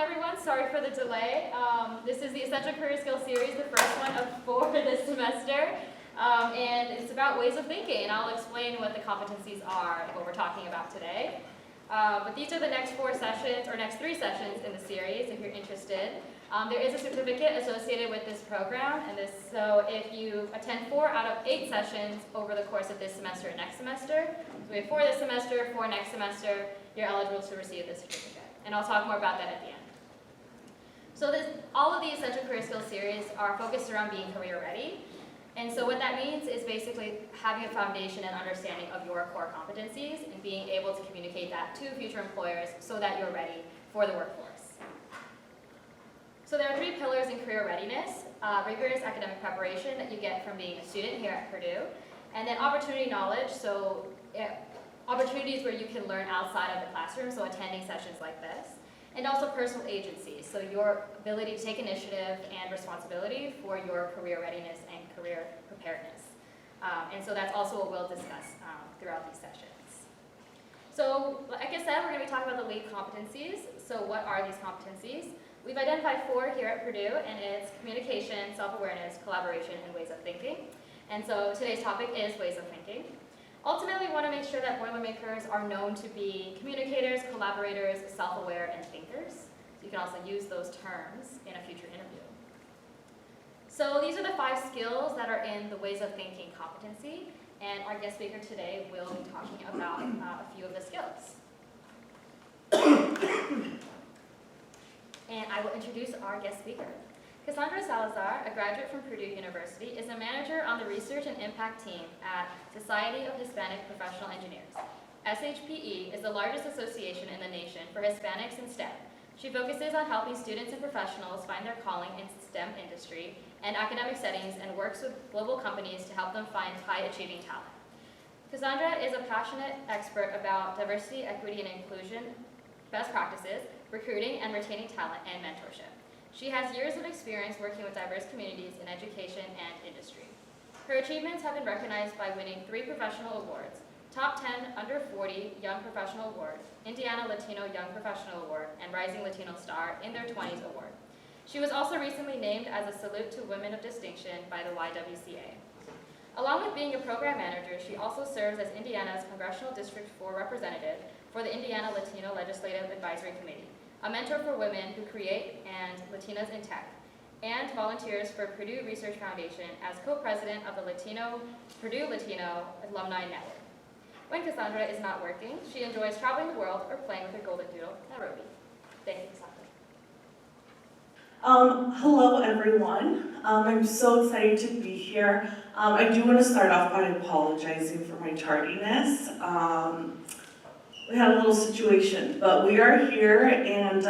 everyone. Sorry for the delay. This is the Essential Career Skills series, the first one of 4 this semester. And it's about ways of thinking, and I'll explain what the competencies are and what we're talking about today. But these are the next 4 sessions, or next 3 sessions in the series, if you're interested. There is a certificate associated with this program, and so if you attend 4 out of 8 sessions over the course of this semester and next semester, so we have 4 this semester, 4 next semester, you're eligible to receive this certificate. And I'll talk more about that at the end. So all of the Essential Career Skills series are focused around being career ready. And so what that means is basically having a foundation and understanding of your core competencies and being able to communicate that to future employers so that you're ready for the workforce. So there are 3 pillars in career readiness: rigorous academic preparation that you get from being a student here at Purdue, and then opportunity knowledge, so opportunities where you can learn outside of the classroom, so attending sessions like this, and also personal agency, so your ability to take initiative and responsibility for your career readiness and career preparedness. And so that's also what we'll discuss throughout these sessions. So like I said, we're going to be talking about the lead competencies. So what are these competencies? We've identified 4 here at Purdue, and it's communication, self-awareness, collaboration, and ways of thinking. And so today's topic is ways of thinking. Ultimately, we want to make sure that Boilermakers are known to be communicators, collaborators, self-aware, and thinkers. So you can also use those terms in a future interview. So these are the 5 skills that are in the ways of thinking competency, and our guest speaker today will be talking about a few of the skills. And I will introduce our guest speaker. Cassandra Salazar, a graduate from Purdue University, is a manager on the Research and Impact team at Society of Hispanic Professional Engineers. SHPE is the largest association in the nation for Hispanics in STEM. She focuses on helping students and professionals find their calling in STEM industry and academic settings, and works with global companies to help them find high-achieving talent. Cassandra is a passionate expert about diversity, equity, and inclusion, best practices, recruiting and retaining talent, and mentorship. She has years of experience working with diverse communities in education and industry. Her achievements have been recognized by winning 3 professional awards: Top 10 Under 40 Young Professional Award, Indiana Latino Young Professional Award, and Rising Latino Star in their 20s award. She was also recently named as a Salute to Women of Distinction by the YWCA. Along with being a program manager, she also serves as Indiana's Congressional District 4 representative for the Indiana Latino Legislative Advisory Committee, a mentor for women who create and Latinas in tech, and volunteers for Purdue Research Foundation as co-president of the Purdue Latino Alumni Network. When Cassandra is not working, she enjoys traveling the world or playing with her golden doodle, Nairobi. Thank you, Cassandra. Hello, everyone. I'm so excited to be here. I do want to start off by apologizing for my tardiness. We had a little situation, but we are here, and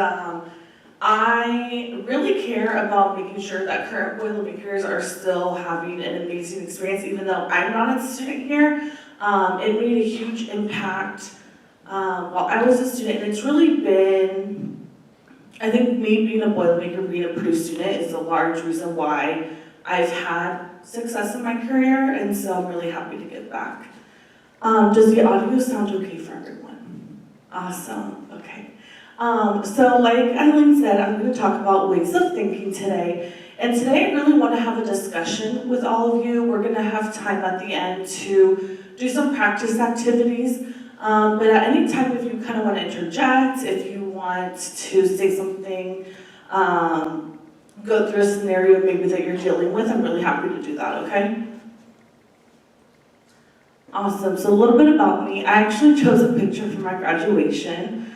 I really care about making sure that current Boilermakers are still having an amazing experience, even though I'm not a student here. It made a huge impact while I was a student, and it's really been, I think me being a Boilermaker, being a Purdue student is a large reason why I've had success in my career, and so I'm really happy to give back. Does the audio sound okay for everyone? Awesome, okay. So like Eileen said, I'm going to talk about ways of thinking today. And today I really want to have a discussion with all of you. We're going to have time at the end to do some practice activities. But at any time, if you kind of want to interject, if you want to say something, go through a scenario maybe that you're dealing with, I'm really happy to do that, okay? Awesome, so a little bit about me. I actually chose a picture for my graduation.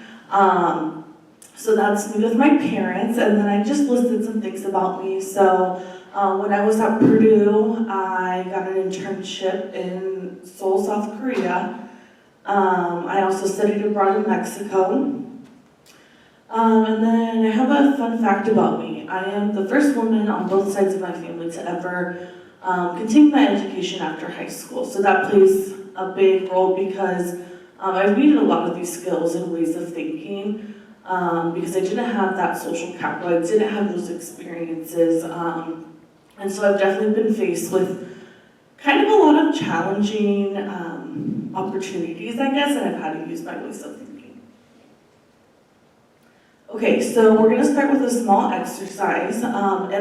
So that's me with my parents, and then I just listed some things about me. So when I was at Purdue, I got an internship in Seoul, South Korea. I also studied abroad in Mexico. And then I have a fun fact about me. I am the first woman on both sides of my family to ever continue my education after high school. So that plays a big role because I've needed a lot of these skills and ways of thinking because I didn't have that social capital, I didn't have those experiences. And so I've definitely been faced with kind of a lot of challenging opportunities, I guess, and I've had to use my ways of thinking. Okay, so we're gonna start with a small exercise, and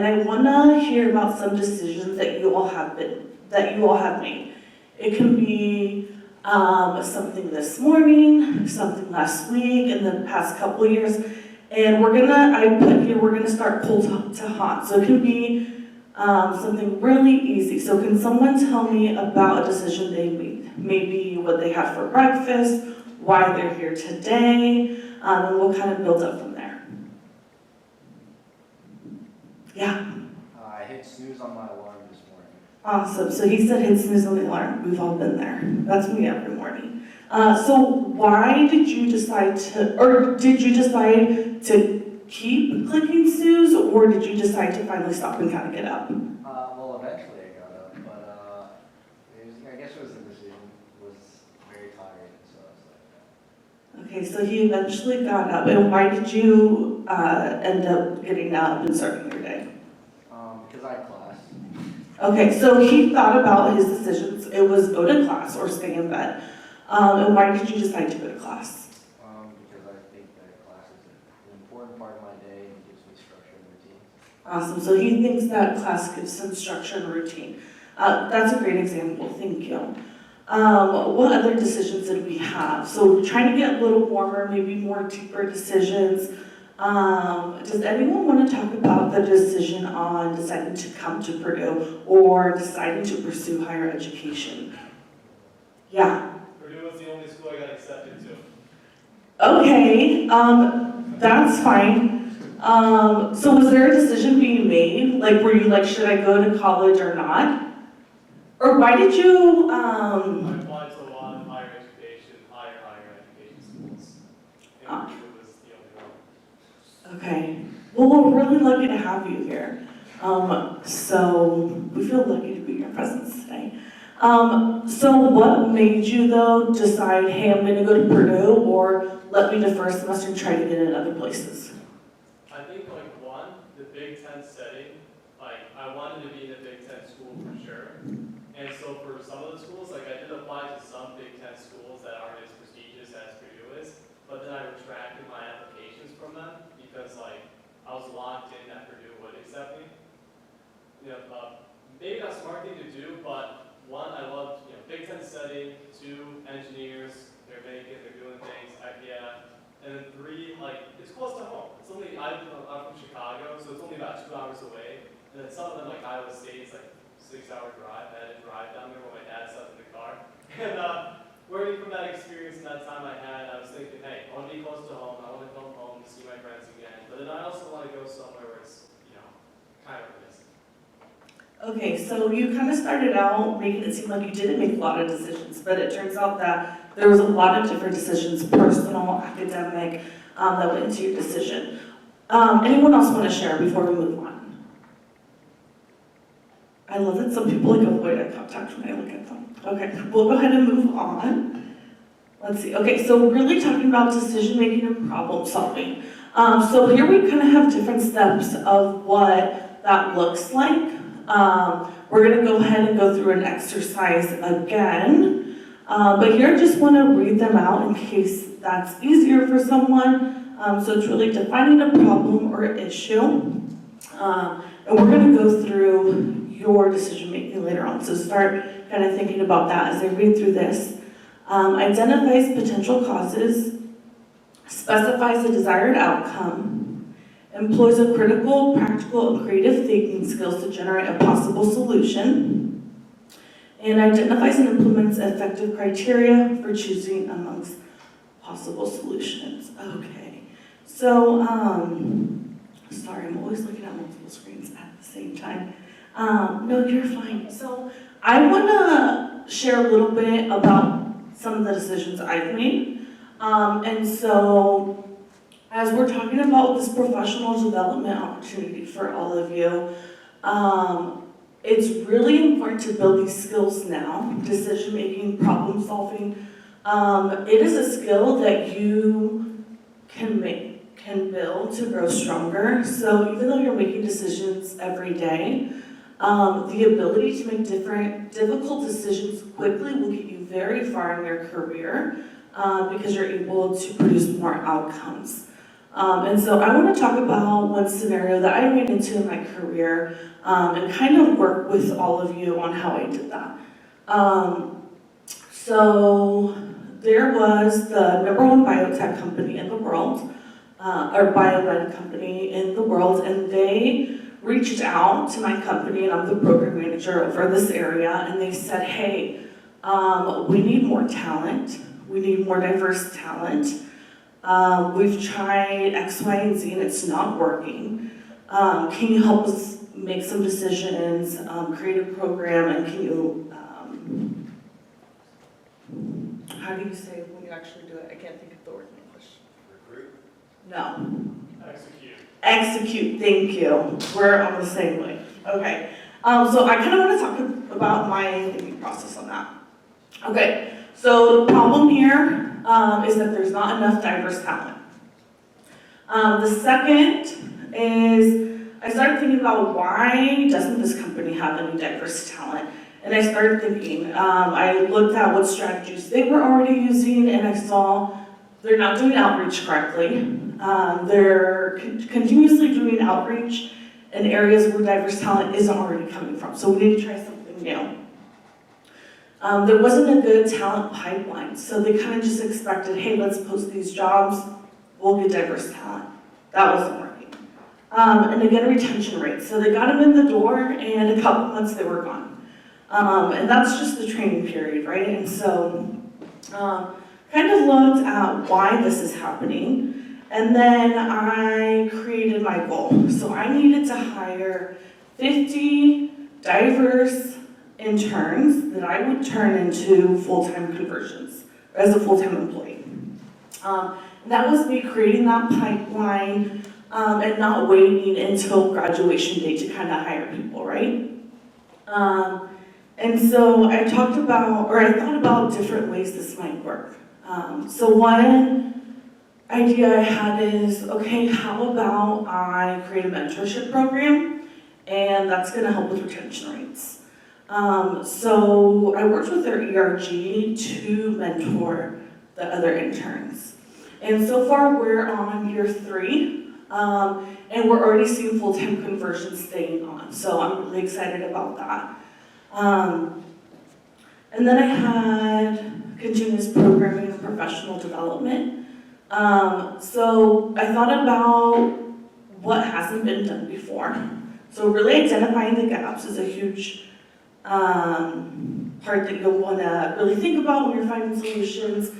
I wanna hear about some decisions that you all have made. It can be something this morning, something last week, in the past couple of years, and we're gonna start cold to hot. So it can be something really easy. So can someone tell me about a decision they made? Maybe what they had for breakfast, why they're here today, and we'll kind of build up from there. Yeah. I hit snooze on my alarm this morning. Awesome. So he said hit snooze on the alarm. We've all been there. That's me every morning. So why did you decide to keep clicking snooze, or did you decide to finally stop and kind of get up? Well, eventually I got up, but I guess it was a decision. Was very tired, so I was like, Okay, so he eventually got up. And why did you end up getting up and starting your day? because I had class. Okay, so he thought about his decisions. It was go to class or stay in bed. And why did you decide to go to class? Because I think that class is an important part of my day and gives me structure and routine. Awesome, so he thinks that class gives some structure and routine. That's a great example, thank you. What other decisions did we have? So trying to get a little warmer, maybe more deeper decisions. Does anyone want to talk about the decision on deciding to come to Purdue or deciding to pursue higher education? Yeah. Purdue was the only school I got accepted to. Okay, that's fine. So was there a decision being made? Like, were you like, should I go to college or not? Or why did you, I applied to a lot of higher education schools. And Purdue was the only one. okay. Well, we're really lucky to have you here. So we feel lucky to be in your presence today. So what made you though decide, hey, I'm gonna go to Purdue, or let me defer a semester and try to get in other places? I think one, the Big Ten setting, I wanted to be in a Big Ten school for sure. And so for some of the schools, I did apply to some Big Ten schools that aren't as prestigious as Purdue is, but then I retracted my applications from them because I was locked in that Purdue would accept me. Maybe not a smart thing to do, but one, I loved Big Ten setting. Two, engineers, they're making, they're doing things, IPF. And then three, it's close to home. It's only, I'm from Chicago, so it's only about 2 hours away. And then some of them, like Iowa State, it's 6-hour drive. I had to drive down there when my dad slept in the car. And learning from that experience and that time I had, I was thinking, hey, I want to be close to home. I want to come home to see my friends again. But then I also want to go somewhere where it's, kind of a risk. Okay, so you kind of started out making it seem like you didn't make a lot of decisions, but it turns out that there was a lot of different decisions, personal, academic, that went into your decision. Anyone else want to share before we move on? I love that some people avoid eye contact when I look at them. Okay, we'll go ahead and move on. Let's see. Okay, so we're really talking about decision making and problem solving. So here we kind of have different steps of what that looks like. We're going to go ahead and go through an exercise again, but here I just want to read them out in case that's easier for someone. So it's really defining a problem or issue, and we're going to go through your decision making later on. So start kind of thinking about that as I read through this. Identifies potential causes, specifies a desired outcome, employs a critical, practical, and creative thinking skills to generate a possible solution, and identifies and implements effective criteria for choosing amongst possible solutions. Okay, so, sorry, I'm always looking at multiple screens at the same time. No, you're fine. So I want to share a little bit about some of the decisions I've made. And so, as we're talking about this professional development opportunity for all of you, it's really important to build these skills now, decision making, problem solving. It is a skill that you can build to grow stronger. So even though you're making decisions every day, the ability to make difficult decisions quickly will get you very far in your career because you're able to produce more outcomes. And so I want to talk about one scenario that I ran into in my career and kind of work with all of you on how I did that. So there was the #1 biotech company in the world, or biomed company in the world, and they reached out to my company, and I'm the program manager over this area, and they said, hey, we need more talent. We need more diverse talent. We've tried X, Y, and Z, and it's not working. Can you help us make some decisions, create a program, and can you, how do you say it when you actually do it? I can't think of the word in English. Recruit? No. Execute. Execute, thank you. We're on the same way. Okay. So I kind of want to talk about my thinking process on that. Okay. So the problem here is that there's not enough diverse talent. The second is I started thinking about why doesn't this company have any diverse talent? And I started thinking, I looked at what strategies they were already using, and I saw they're not doing outreach correctly. They're continuously doing outreach in areas where diverse talent isn't already coming from. So we need to try something new. There wasn't a good talent pipeline, so they kind of just expected, hey, let's post these jobs, we'll get diverse talent. That wasn't working. And again, retention rates. So they got them in the door, and a couple months they were gone. And that's just the training period, right? And so kind of looked at why this is happening, and then I created my goal. So I needed to hire 50 diverse interns that I would turn into full-time conversions as a full-time employee. And that was me creating that pipeline and not waiting until graduation day to kind of hire people, right? And so I thought about different ways this might work. So one idea I had is, okay, how about I create a mentorship program, and that's gonna help with retention rates. So I worked with their ERG to mentor the other interns. And so far we're on year 3, and we're already seeing full-time conversions staying on. So I'm really excited about that. And then I had continuous programming and professional development. So I thought about what hasn't been done before. So really identifying the gaps is a huge part that you'll want to really think about when you're finding solutions.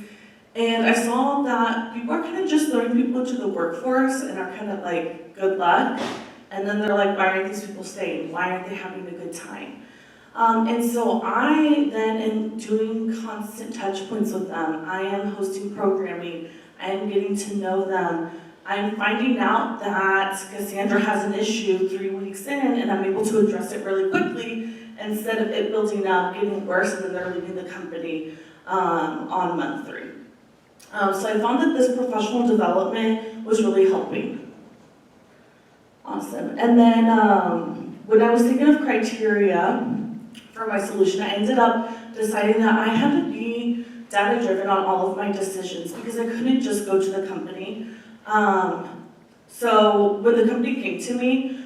And I saw that people are kind of just throwing people into the workforce and are kind of like, good luck. And then they're like, why aren't these people staying? Why aren't they having a good time? And so I then am doing constant touch points with them. I am hosting programming. I am getting to know them. I'm finding out that Cassandra has an issue 3 weeks in, and I'm able to address it really quickly instead of it building up, getting worse, and then they're leaving the company on month 3. So I found that this professional development was really helping. Awesome. And then when I was thinking of criteria for my solution, I ended up deciding that I had to be data-driven on all of my decisions because I couldn't just go to the company. So when the company came to me,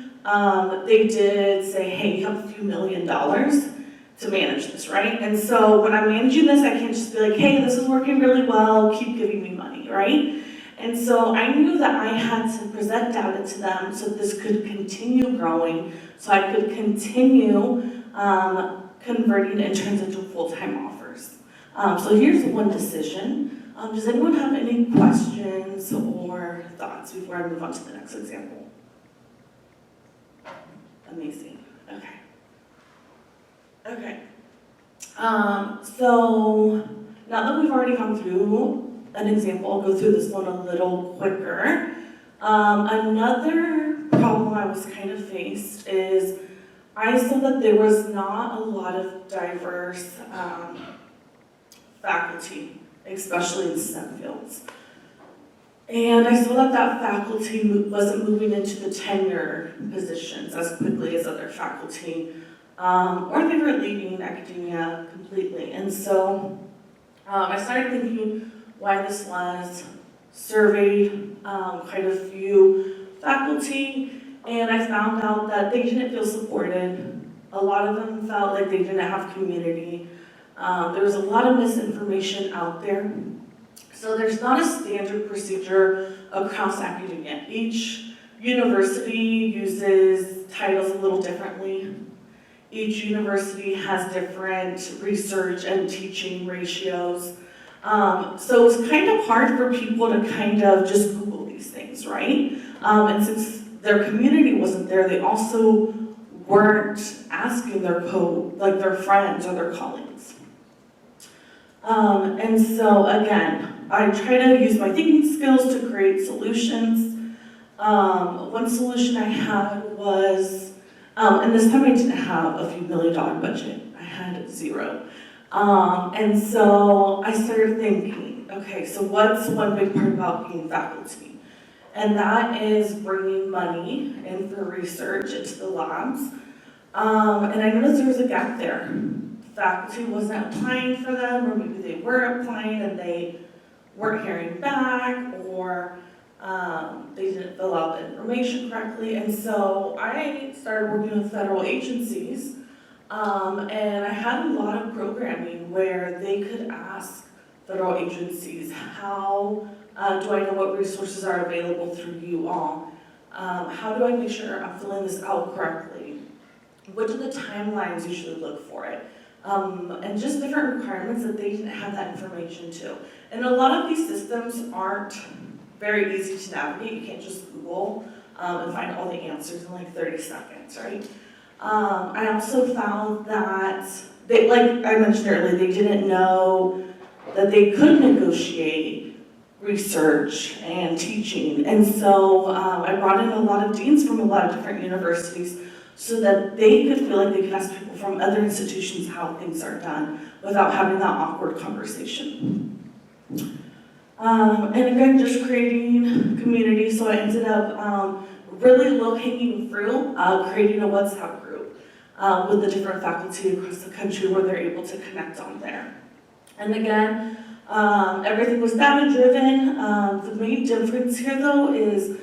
they did say, hey, you have a few $1 million to manage this, right? And so when I'm managing this, I can't just be like, hey, this is working really well, keep giving me money, right? And so I knew that I had to present data to them so this could continue growing, so I could continue converting interns into full-time offers. So here's one decision. Does anyone have any questions or thoughts before I move on to the next example? Amazing. Okay. Okay. So now that we've already gone through an example, I'll go through this one a little quicker. Another problem I was kind of faced is I saw that there was not a lot of diverse faculty, especially in STEM fields. And I saw that that faculty wasn't moving into the tenure positions as quickly as other faculty, or they were leaving academia completely. And so I started thinking why this was. surveyed quite a few faculty, and I found out that they didn't feel supported. A lot of them felt like they didn't have community. There was a lot of misinformation out there. So there's not a standard procedure across academia. Each university uses titles a little differently. Each university has different research and teaching ratios. So it was kind of hard for people to kind of just Google these things, right? And since their community wasn't there, they also weren't asking their their friends or their colleagues. And so again, I try to use my thinking skills to create solutions. One solution I had was, and this time I didn't have a few $1 million budget, I had 0. And so I started thinking, okay, so what's one big part about being faculty? And that is bringing money in for research into the labs. And I noticed there was a gap there. Faculty wasn't applying for them, or maybe they were applying and they weren't hearing back, or they didn't fill out the information correctly. And so I started working with federal agencies, and I had a lot of programming where they could ask federal agencies, how do I know what resources are available through you all? How do I make sure I'm filling this out correctly? What are the timelines you should look for it? And just different requirements that they didn't have that information to. And a lot of these systems aren't very easy to navigate. You can't just Google and find all the answers in like 30 seconds, right? I also found that, they, like I mentioned earlier, they didn't know that they could negotiate research and teaching. And so I brought in a lot of deans from a lot of different universities so that they could feel like they could ask people from other institutions how things are done without having that awkward conversation. And again, just creating community. So I ended up really low-hanging fruit, creating a WhatsApp group with the different faculty across the country where they're able to connect on there. And again, everything was data-driven. The main difference here, though, is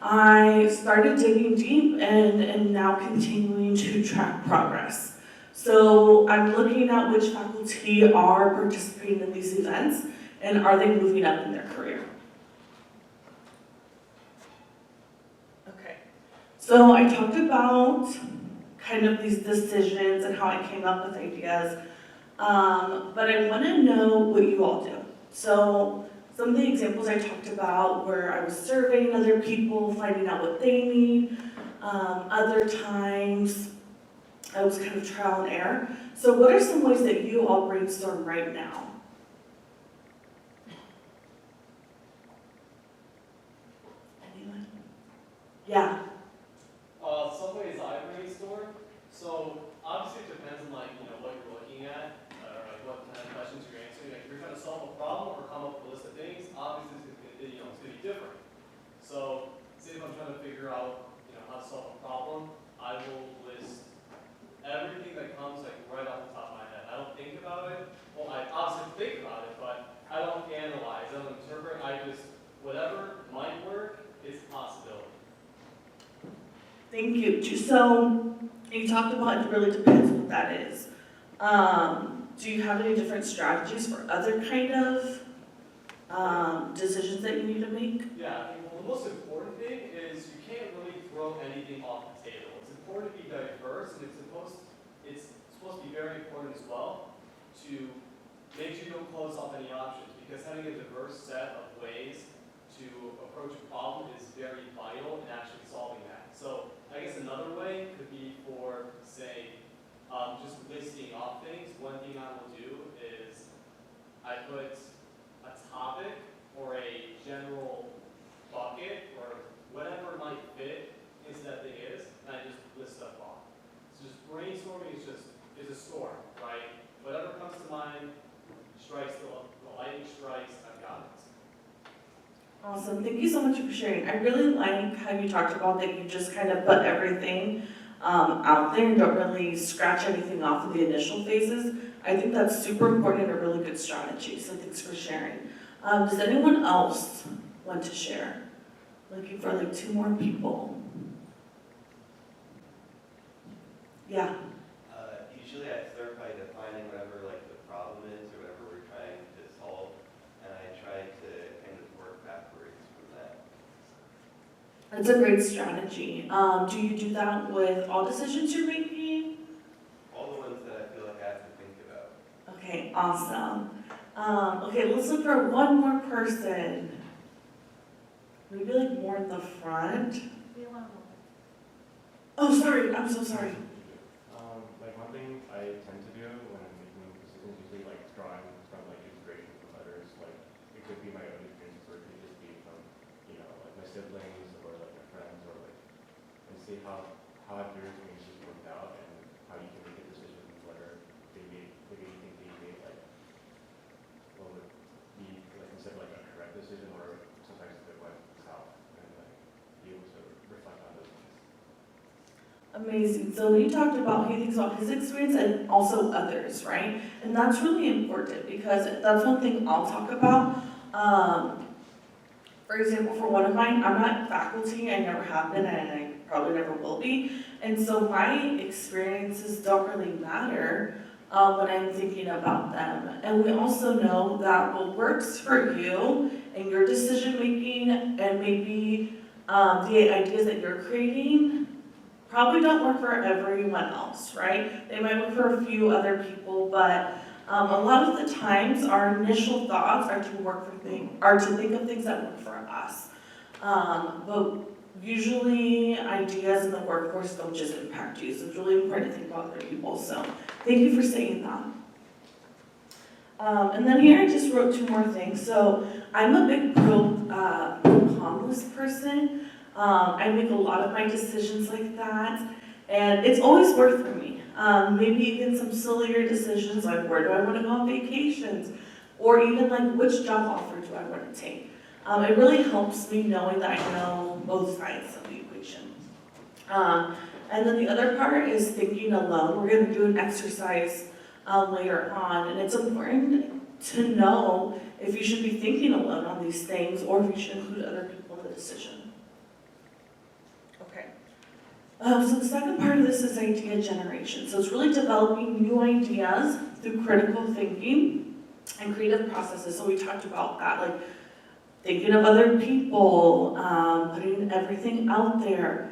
I started digging deep and now continuing to track progress. So I'm looking at which faculty are participating in these events and are they moving up in their career. Okay, so I talked about kind of these decisions and how I came up with ideas, but I want to know what you all do. So some of the examples I talked about where I was surveying other people, finding out what they need. Other times, I was kind of trial and error. So what are some ways that you all brainstorm right now? Anyone? Yeah. Some ways I brainstorm. So obviously it depends on what you're looking at, or what kind of questions you're answering. Like if you're trying to solve a problem or come up with a list of things, obviously it's going to be different. So say if I'm trying to figure out how to solve a problem, I will list everything that comes right off the top of my head. I don't think about it. Well, I obviously think about it, but I don't analyze, I don't interpret. I just whatever might work is a possibility. Thank you. So you talked about it really depends what that is. Do you have any different strategies for other kind of decisions that you need to make? Yeah, well, the most important thing is you can't really throw anything off the table. It's important to be diverse, and it's supposed to be very important as well to make sure you don't close off any options, because having a diverse set of ways to approach a problem is very vital in actually solving that. So I guess another way could be for, say, just listing off things. One thing I will do is I put a topic or a general bucket or whatever might fit into that thing is, and I just list stuff off. So just brainstorming is a storm, right? Whatever comes to mind, strikes the lightning strikes, I've got it. Awesome. Thank you so much for sharing. I really like how you talked about that you just kind of put everything out there and don't really scratch anything off of the initial phases. I think that's super important and a really good strategy, so thanks for sharing. Does anyone else want to share? Looking for like 2 more people. Yeah. Usually I start by defining whatever like the problem is or whatever we're trying to solve, and I try to kind of work backwards from that. That's a great strategy. Do you do that with all decisions you're making? All the ones that I feel like I have to think about. Okay, awesome. Okay, let's look for one more person. Maybe like more in the front. Oh, sorry, I'm so sorry. Like one thing I tend to do when I'm making decisions, usually like drawing from like inspiration from others. Like it could be my own experiences, or it could just be from, you know, like my siblings or like my friends, or like, and see how have your experiences worked out and how you can make a decision whether maybe you think that you made like what would be like considered like a correct decision, or sometimes it went south, and like be able to reflect on those things. Amazing. So he talked about, he thinks about his experience and also others, right? And that's really important because that's one thing I'll talk about. For example, for one of mine, I'm not faculty, I never have been, and I probably never will be. And so my experiences don't really matter when I'm thinking about them. And we also know that what works for you and your decision making and maybe the ideas that you're creating probably don't work for everyone else, right? They might work for a few other people, but a lot of the times our initial thoughts are to think of things that work for us. But usually ideas in the workforce don't just impact you, so it's really important to think about other people. So thank you for saying that. And then here I just wrote 2 more things. So I'm a big pro-con list person. I make a lot of my decisions like that, and it's always worked for me. Maybe even some sillier decisions like where do I want to go on vacations, or even like which job offer do I want to take. It really helps me knowing that I know both sides of the equation. And then the other part is thinking alone. We're going to do an exercise later on, and it's important to know if you should be thinking alone on these things or if you should include other people in the decision. Okay. So the second part of this is idea generation. So it's really developing new ideas through critical thinking and creative processes. So we talked about that, like thinking of other people, putting everything out there,